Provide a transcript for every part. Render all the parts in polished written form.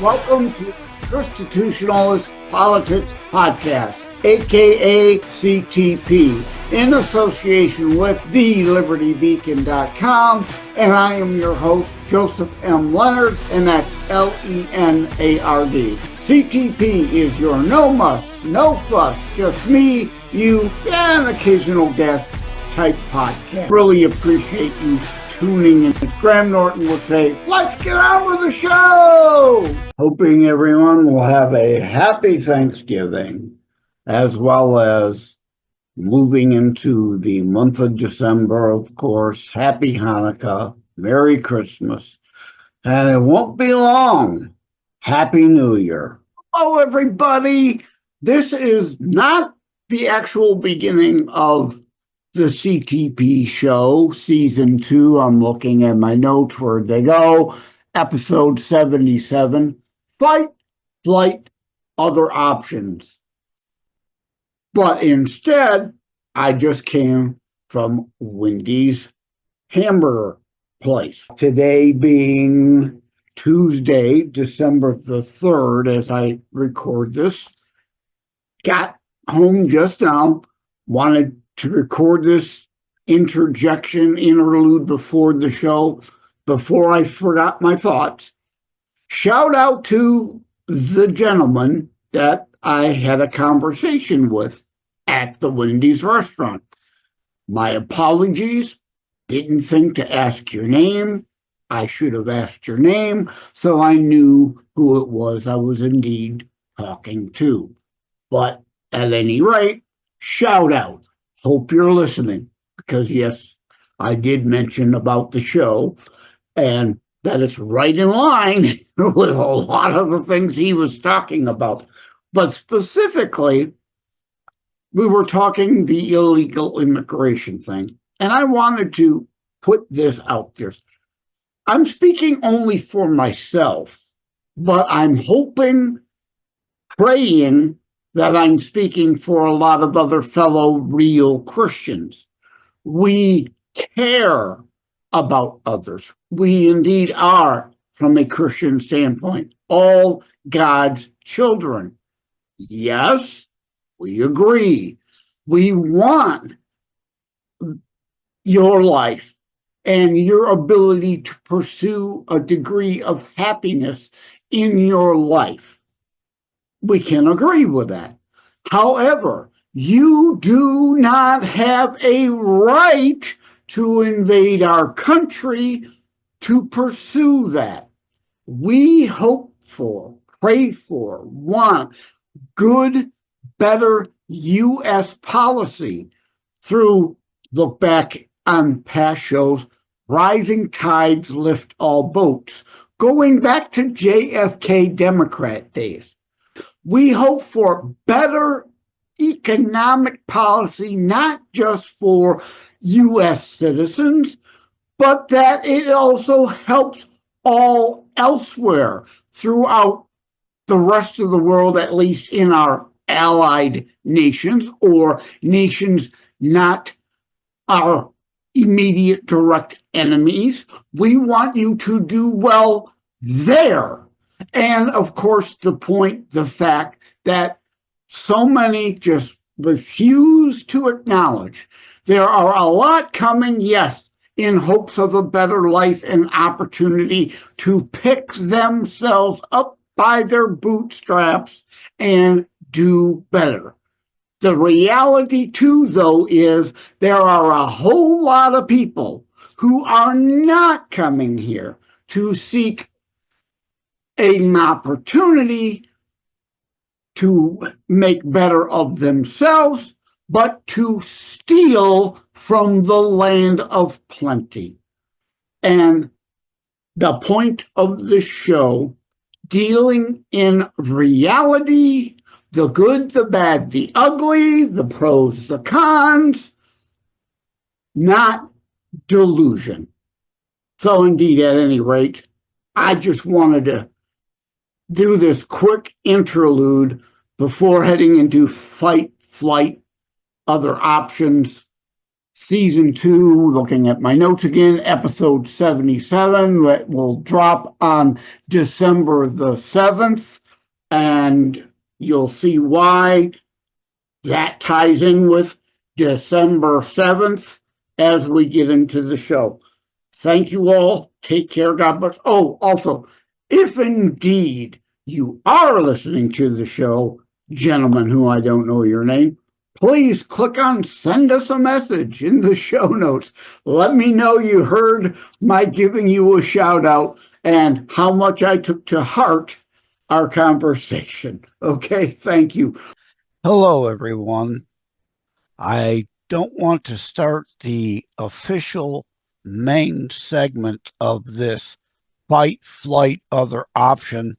Welcome to Constitutionalist Politics Podcast, aka CTP, in association with TheLibertyBeacon.com, and I am your host, Joseph M. Leonard, and that's Leonard. CTP is your no muss, no fuss, just me, you, and occasional guest type podcast. Really appreciate you tuning in. As Graham Norton would say, let's get on with the show! Hoping everyone will have a happy Thanksgiving, as well as moving into the month of December, of course. Happy Hanukkah, Merry Christmas, and it won't be long. Happy New Year. Hello, everybody. This is not the actual beginning of the CTP show, season 2. I'm looking at my notes, where they go. Episode 77, Fight, Flight, Other Options. But instead, I just came from Wendy's hamburger place. Today being Tuesday, December the 3rd, as I record this. Got home just now, wanted to record this interlude before the show, before I forgot my thoughts. Shout out to the gentleman that I had a conversation with at the Wendy's restaurant. My apologies. Didn't think to ask your name. I should have asked your name, so I knew who it was I was indeed talking to. But at any rate, shout out. Hope you're listening, because yes, I did mention about the show, and that it's right in line with a lot of the things he was talking about. But specifically, we were talking the illegal immigration thing, and I wanted to put this out there. I'm speaking only for myself, but I'm hoping, praying, that I'm speaking for a lot of other fellow real Christians. We care about others. We indeed are, from a Christian standpoint, all God's children. Yes, we agree. We want your life and your ability to pursue a degree of happiness in your life. We can agree with that. However, you do not have a right to invade our country to pursue that. We hope for, pray for, want good, better U.S. policy through, look back on past shows, rising tides lift all boats, going back to JFK Democrat days. We hope for better economic policy, not just for U.S. citizens, but that it also helps all elsewhere throughout the rest of the world, at least in our allied nations or nations not our immediate direct enemies. We want you to do well there. And of course, the fact that so many just refuse to acknowledge there are a lot coming, yes, in hopes of a better life and opportunity to pick themselves up by their bootstraps and do better. The reality, too, though, is there are a whole lot of people who are not coming here to seek an opportunity to make better of themselves, but to steal from the land of plenty. And the point of the show, dealing in reality, the good, the bad, the ugly, the pros, the cons, not delusion. So indeed, at any rate, I just wanted to do this quick interlude before heading into fight, flight, other options, Season 2, looking at my notes again, episode 77, that will drop on December the 7th, and you'll see why that ties in with December 7th as we get into the show. Thank you all. Take care. God bless. Oh, also, if indeed you are listening to the show, gentlemen who I don't know your name, please click on send us a message in the show notes. Let me know you heard my giving you a shout out and how much I took to heart our conversation. Okay, thank you. Hello, everyone. I don't want to start the official main segment of this fight, flight, other option.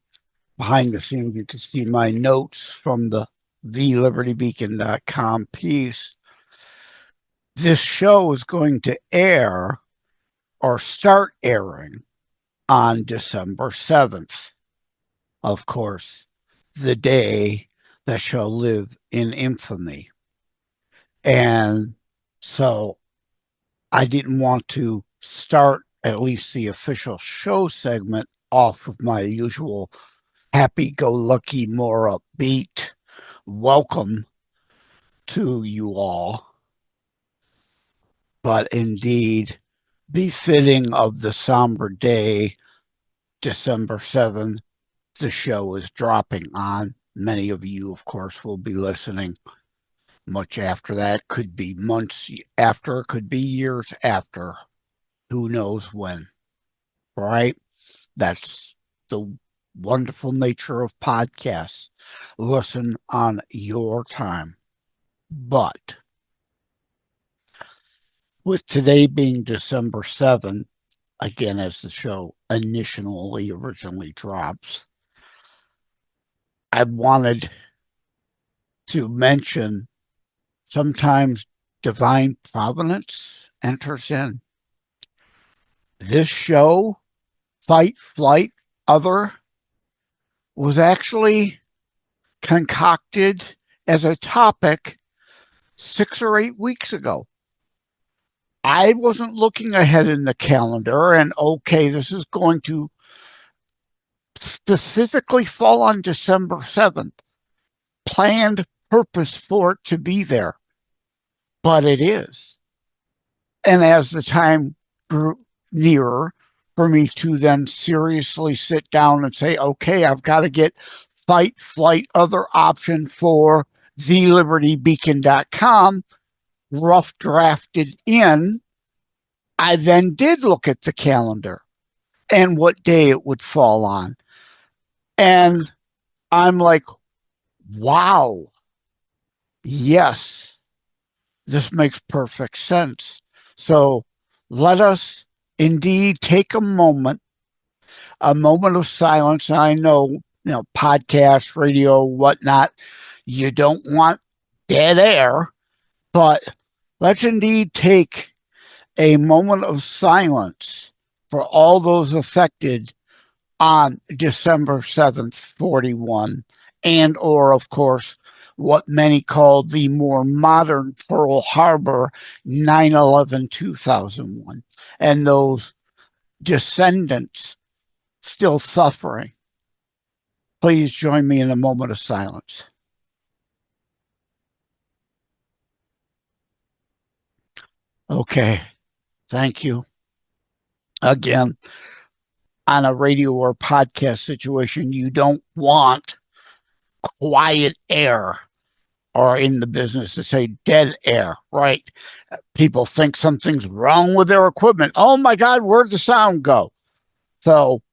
Behind the scenes, you can see my notes from the thelibertybeacon.com piece. This show is going to air or start airing on December 7th. Of course, the day that shall live in infamy. And so I didn't want to start at least the official show segment off of my usual happy-go-lucky, more upbeat welcome to you all, but indeed befitting of the somber day, December 7th, the show is dropping on. Many of you, of course, will be listening much after that. Could be months after, could be years after. Who knows when, right? That's the wonderful nature of podcasts. Listen on your time. But with today being December 7th, again, as the show originally drops, I wanted to mention sometimes divine providence enters in. This show, Fight, Flight, Other, was actually concocted as a topic 6 or 8 weeks ago. I wasn't looking ahead in the calendar and, okay, this is going to specifically fall on December 7th. Planned purpose for it to be there. But it is. And as the time grew nearer for me to then seriously sit down and say, okay, I've got to get Fight, Flight, Other option for thelibertybeacon.com rough drafted in, I then did look at the calendar and what day it would fall on. And I'm like, wow, yes, this makes perfect sense. So let us indeed take a moment of silence. I know, podcasts, radio, whatnot, you don't want dead air, but let's indeed take a moment of silence for all those affected on December 7th, 41, and or, of course, what many called the more modern Pearl Harbor 9/11/2001, and those descendants still suffering. Please join me in a moment of silence. Okay, thank you. Again, on a radio or podcast situation, you don't want quiet air, or in the business to say dead air, right? People think something's wrong with their equipment. Oh my God, where'd the sound go? So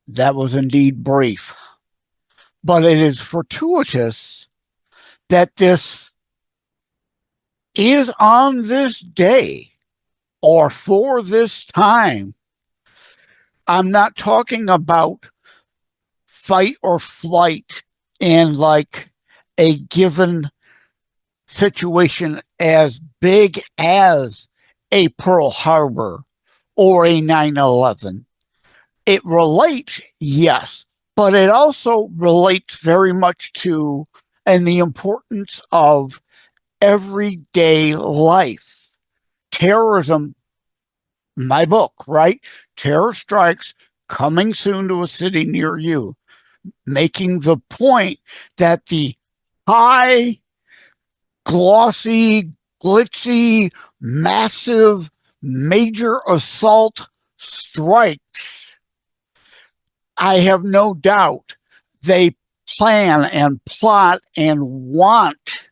that was indeed brief. But it is fortuitous that this is on this day or for this time. I'm not talking about fight or flight in like a given situation as big as a Pearl Harbor or a 9/11. It relates, yes, but it also relates very much to and the importance of everyday life. terrorism, my book, right? Terror strikes coming soon to a city near you, making the point that the high, glossy, glitzy, massive, major assault strikes, I have no doubt they plan and plot and want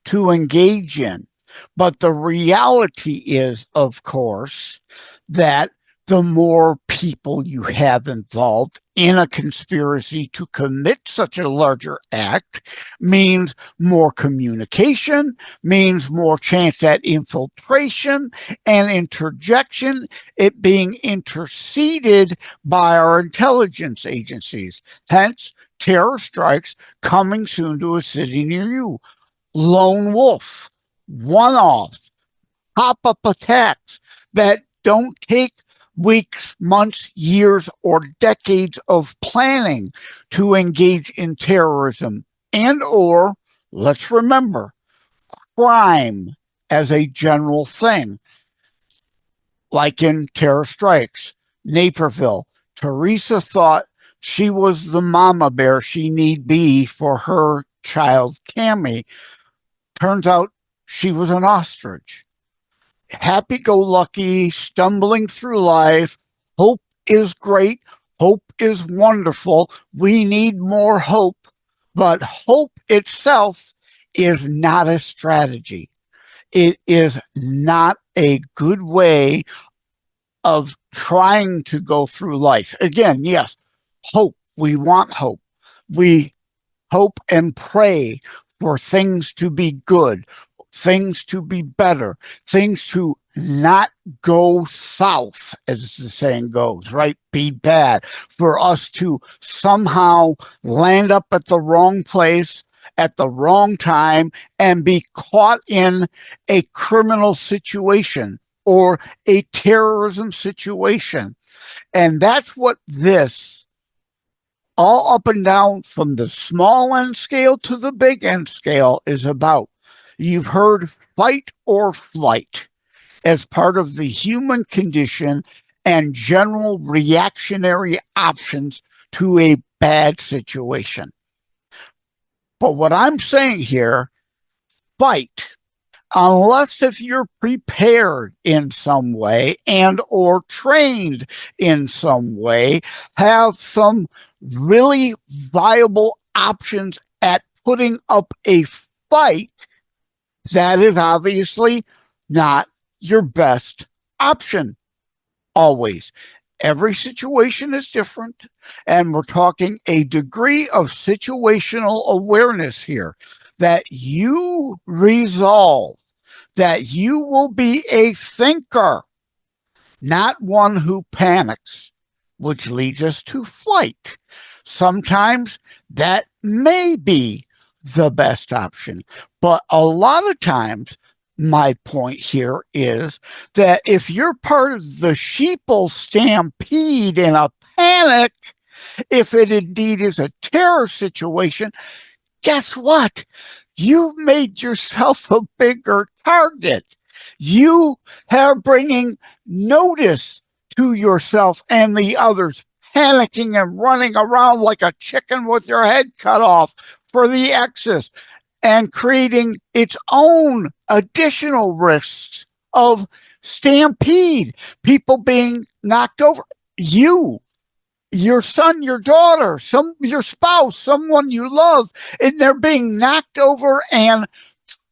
to engage in. But the reality is, of course, that the more people you have involved in a conspiracy to commit such a larger act means more communication, means more chance at infiltration and interjection, it being interceded by our intelligence agencies. Hence, terror strikes coming soon to a city near you. Lone wolf, one-off, pop-up attacks that don't take weeks, months, years, or decades of planning to engage in terrorism and or, let's remember, crime as a general thing. Like in terror strikes, Naperville, Teresa thought she was the mama bear she need be for her child, Cammie. Turns out she was an ostrich. Happy-go-lucky, stumbling through life. Hope is great. Hope is wonderful. We need more hope. But hope itself is not a strategy. It is not a good way of trying to go through life. Again, yes, hope. We want hope. We hope and pray for things to be good, things to be better, things to not go south, as the saying goes, right? Be bad, for us to somehow land up at the wrong place at the wrong time and be caught in a criminal situation or a terrorism situation. And that's what this, all up and down from the small end scale to the big end scale, is about. You've heard fight or flight as part of the human condition and general reactionary options to a bad situation. But what I'm saying here, fight, unless if you're prepared in some way and or trained in some way, have some really viable options at putting up a fight, that is obviously not your best option always. Every situation is different, and we're talking a degree of situational awareness here, that you resolve that you will be a thinker, not one who panics, which leads us to flight. Sometimes that may be the best option, but a lot of times, my point here is that if you're part of the sheeple stampede in a panic, if it indeed is a terror situation, guess what? You've made yourself a bigger target. You are bringing notice to yourself and the others, panicking and running around like a chicken with your head cut off for the excess, and creating its own additional risks of stampede, people being knocked over. You, your son, your daughter, your spouse, someone you love, and they're being knocked over and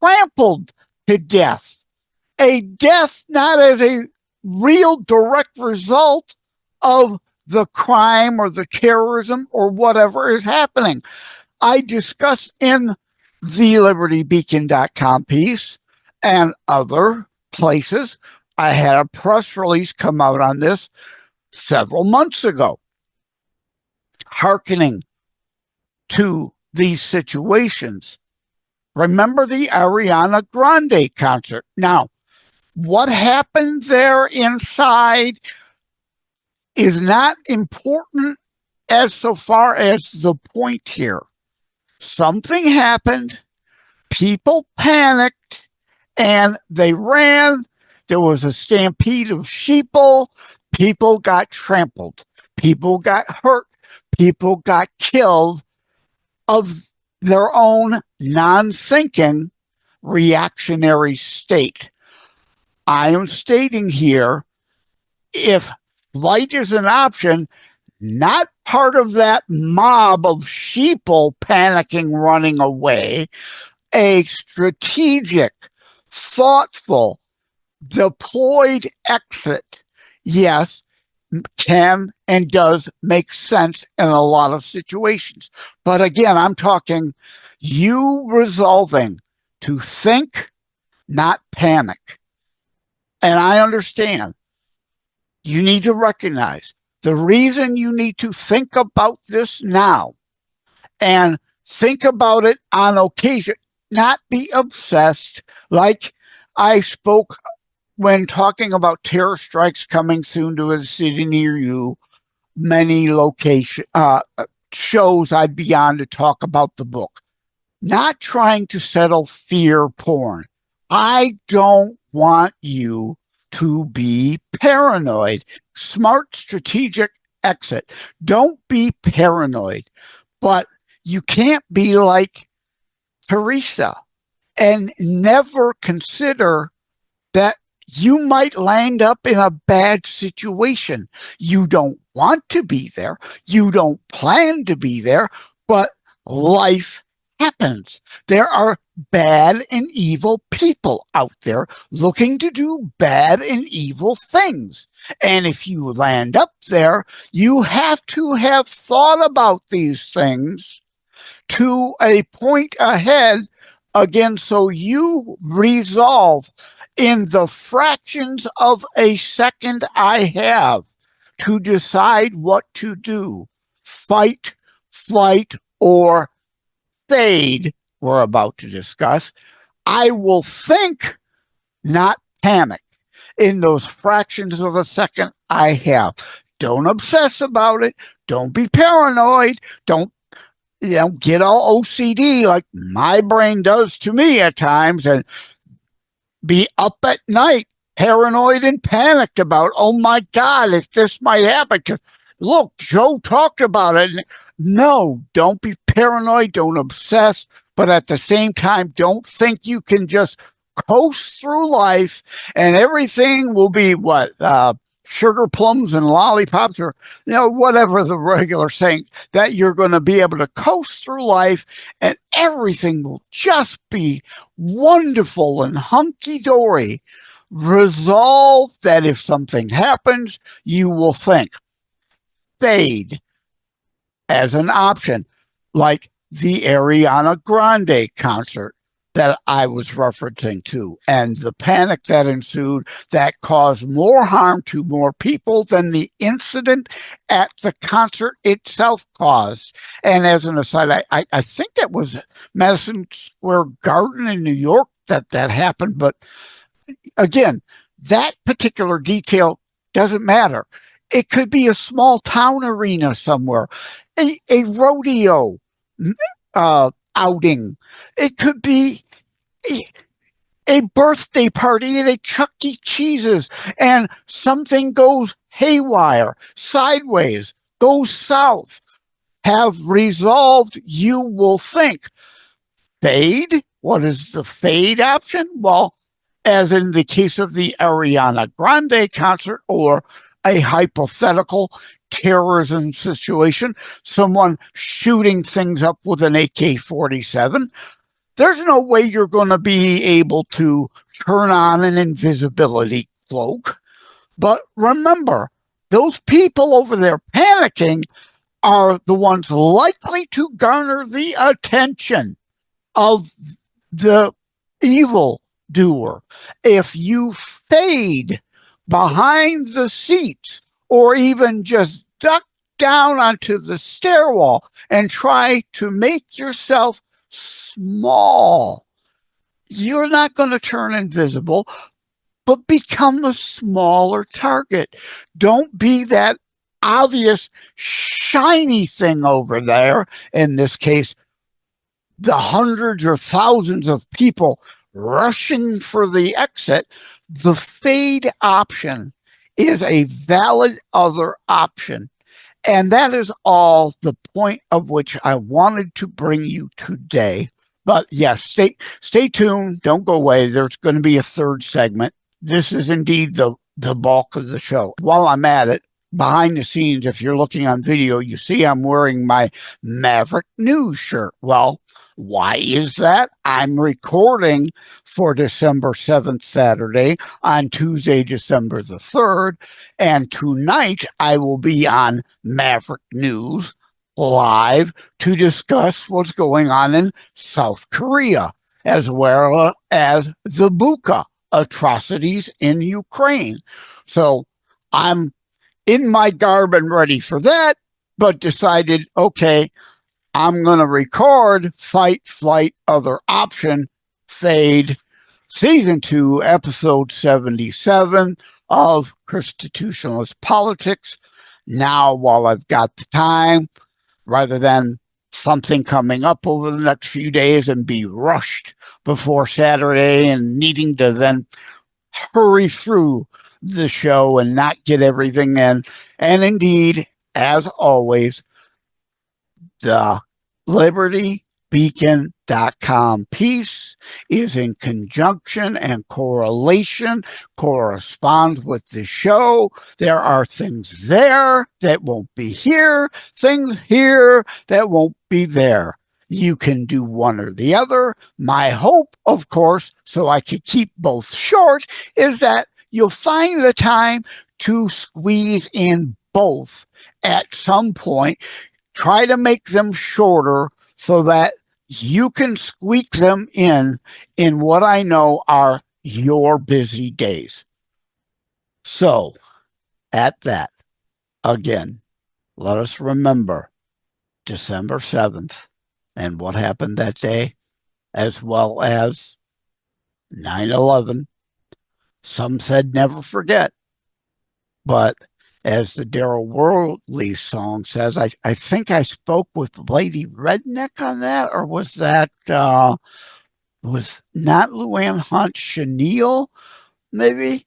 trampled to death. A death not as a real direct result of the crime or the terrorism or whatever is happening. I discuss in the LibertyBeacon.com piece and other places. I had a press release come out on this several months ago, hearkening to these situations. Remember the Ariana Grande concert. Now, what happened there inside is not important as so far as the point here. Something happened, people panicked, and they ran there was a stampede of sheeple. People got trampled. People got hurt. People got killed of their own non-thinking reactionary state. I am stating here, if flight is an option, not part of that mob of sheeple panicking, running away, a strategic, thoughtful, deployed exit, yes, can and does make sense in a lot of situations. But again, I'm talking you resolving to think, not panic. And I understand you need to recognize the reason you need to think about this now and think about it on occasion, not be obsessed like I spoke when talking about terror strikes coming soon to a city near you. Many shows I'd be on to talk about the book. Not trying to settle fear porn. I don't want you to be paranoid. Smart, strategic exit. Don't be paranoid. But you can't be like Teresa and never consider that you might land up in a bad situation. You don't want to be there. You don't plan to be there, but life happens. There are bad and evil people out there looking to do bad and evil things. And if you land up there, you have to have thought about these things to a point ahead, again, so you resolve in the fractions of a second I have to decide what to do. Fight, flight, or fade, we're about to discuss. I will think, not panic, in those fractions of a second I have. Don't obsess about it. Don't be paranoid. Don't get all OCD like my brain does to me at times and be up at night, paranoid and panicked about, oh my God, if this might happen. Because look, Joe talked about it. No, don't be paranoid. Don't obsess. But at the same time, don't think you can just coast through life and everything will be sugar plums and lollipops, or whatever the regular saying, that you're going to be able to coast through life and everything will just be wonderful and hunky-dory. Resolve that if something happens, you will think. Fade as an option, like the Ariana Grande concert that I was referencing to, and the panic that ensued that caused more harm to more people than the incident at the concert itself caused. And as an aside, I think that was Madison Square Garden in New York that happened. But again, that particular detail doesn't matter. It could be a small town arena somewhere, a rodeo outing. It could be a birthday party at a Chuck E. Cheese's, and something goes haywire, sideways, goes south. Have resolved, you will think. Fade? What is the fade option? Well, as in the case of the Ariana Grande concert, or a hypothetical terrorism situation, someone shooting things up with an AK-47, there's no way you're going to be able to turn on an invisibility cloak. But remember, those people over there panicking are the ones likely to garner the attention of the evil doer. If you fade behind the seats or even just duck down onto the stairwell and try to make yourself small, you're not going to turn invisible, but become a smaller target. Don't be that obvious shiny thing over there. In this case, the hundreds or thousands of people rushing for the exit, the fade option is a valid other option. And that is all the point of which I wanted to bring you today. But yes, stay tuned. Don't go away. There's going to be a third segment. This is indeed the bulk of the show. While I'm at it, behind the scenes, if you're looking on video, you see I'm wearing my Maverick News shirt. Well, why is that? I'm recording for December 7th, Saturday, on Tuesday, December the 3rd. And tonight I will be on Maverick News live to discuss what's going on in South Korea, as well as the Bucha atrocities in Ukraine. So I'm in my garb and ready for that, but decided, okay, I'm going to record Fight, Flight, Other Option, Fade, Season 2, Episode 77 of Constitutionalist Politics. Now, while I've got the time, rather than something coming up over the next few days and be rushed before Saturday and needing to then hurry through the show and not get everything in. And indeed, as always, the LibertyBeacon.com piece is in conjunction and corresponds with the show. There are things there that won't be here, things here that won't be there. You can do one or the other. My hope, of course, so I can keep both short, is that you'll find the time to squeeze in both at some point. Try to make them shorter so that you can squeak them in what I know are your busy days. So, at that, again, let us remember December 7th and what happened that day, as well as 9/11. Some said never forget, but as the Daryl Worley song says, I think I spoke with Lady Redneck on that, or was that was not Luann Hunt, Chenille, maybe?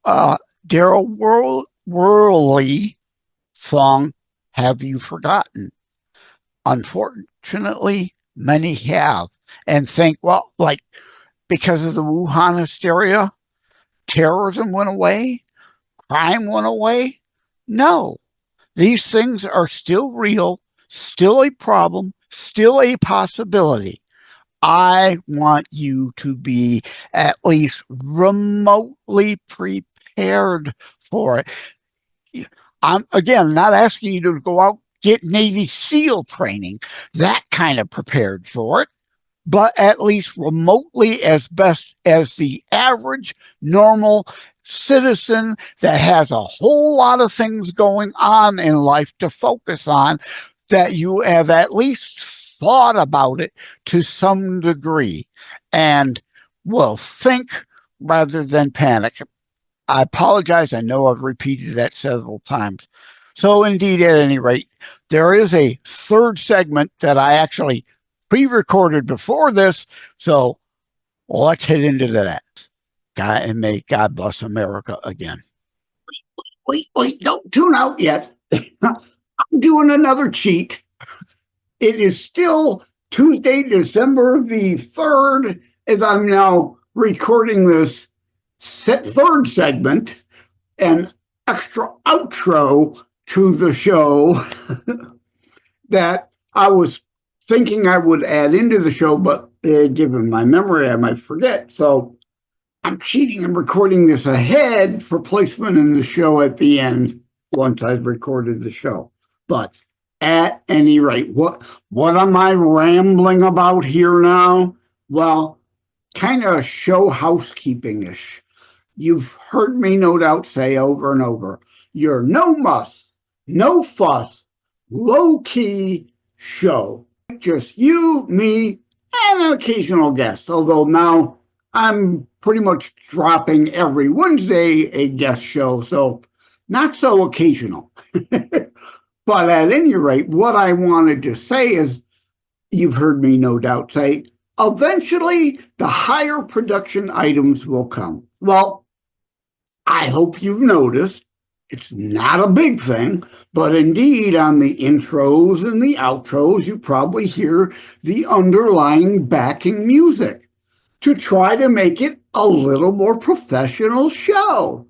Daryl Worley song, Have You Forgotten? Unfortunately, many have, and think, well, like, because of the Wuhan hysteria, terrorism went away, crime went away. No, these things are still real, still a problem, still a possibility. I want you to be at least remotely prepared for it. I'm, again, not asking you to go out, get Navy SEAL training, that kind of prepared for it, but at least remotely as best as the average, normal citizen that has a whole lot of things going on in life to focus on, that you have at least thought about it to some degree and will think rather than panic. I apologize. I know I've repeated that several times. So indeed, at any rate, there is a third segment that I actually pre-recorded before this. So let's head into that. God, and may God bless America again. Wait, don't tune out yet. I'm doing another cheat. It is still Tuesday, December the 3rd, as I'm now recording this third segment, an extra outro to the show that I was thinking I would add into the show, but given my memory, I might forget. So I'm cheating and recording this ahead for placement in the show at the end once I've recorded the show. But at any rate, what am I rambling about here now? Well, kind of show housekeeping-ish. You've heard me no doubt say over and over, you're no muss, no fuss, low-key show. Just you, me, and an occasional guest, although now I'm pretty much dropping every Wednesday a guest show, so not so occasional. But at any rate, what I wanted to say is, you've heard me no doubt say, eventually the higher production items will come. Well, I hope you've noticed it's not a big thing, but indeed on the intros and the outros, you probably hear the underlying backing music to try to make it a little more professional show.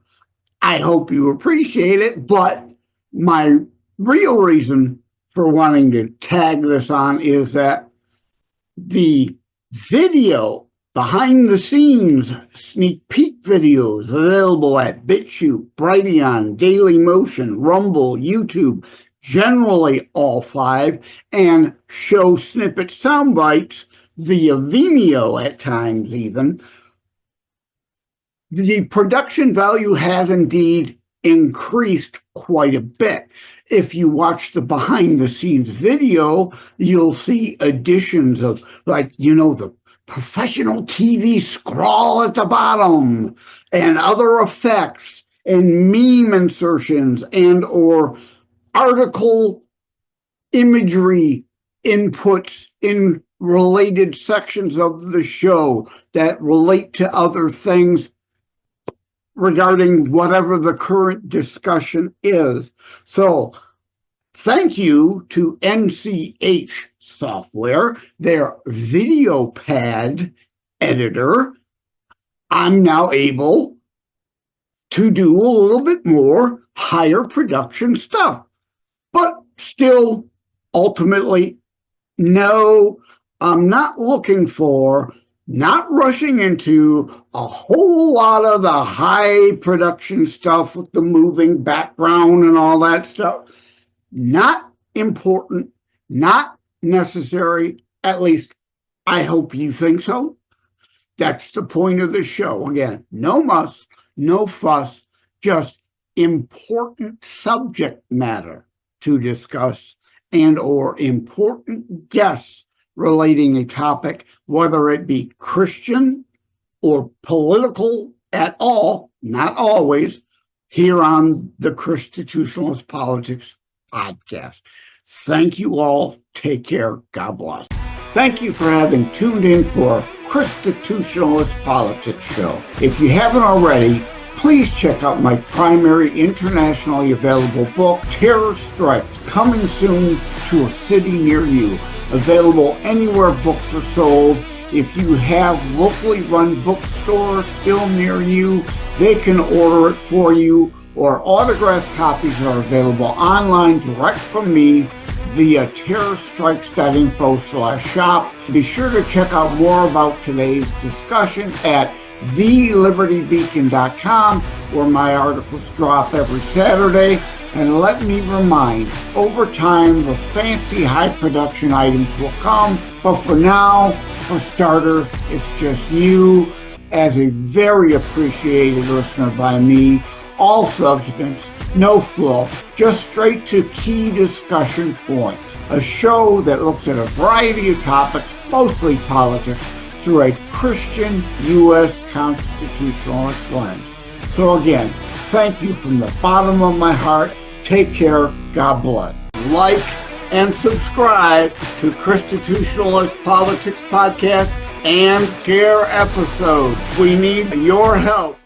I hope you appreciate it, but my real reason for wanting to tag this on is that the video behind the scenes sneak peek videos available at BitChute, Brighteon, Dailymotion, Rumble, YouTube, generally all 5, and show snippet sound bites via Vimeo at times even. The production value has indeed increased quite a bit. If you watch the behind the scenes video, you'll see additions of, like, the professional TV scroll at the bottom and other effects and meme insertions and or article imagery inputs in related sections of the show that relate to other things regarding whatever the current discussion is. So thank you to NCH Software, their video pad editor. I'm now able to do a little bit more higher production stuff, but still ultimately, no, I'm not rushing into a whole lot of the high production stuff with the moving background and all that stuff. Not important, not necessary, at least I hope you think so. That's the point of the show. Again, no muss, no fuss, just important subject matter to discuss and or important guests relating a topic, whether it be Christian or political at all, not always, here on the Constitutionalist Politics podcast. Thank you all. Take care. God bless. Thank you for having tuned in for Constitutionalist Politics Show. If you haven't already, please check out my primary internationally available book, Terror Strikes, coming soon to a city near you. Available anywhere books are sold. If you have locally run bookstores still near you, they can order it for you, or autographed copies are available online direct from me via terrorstrikes.info/shop. Be sure to check out more about today's discussion at thelibertybeacon.com, where my articles drop every Saturday. And let me remind, over time, the fancy high production items will come. But for now, for starters, it's just you as a very appreciated listener by me. All substance, no fluff, just straight to key discussion points. A show that looks at a variety of topics, mostly politics, through a Christian U.S. constitutionalist lens. So again, thank you from the bottom of my heart. Take care. God bless. Like and subscribe to Constitutionalist Politics Podcast and share episodes. We need your help.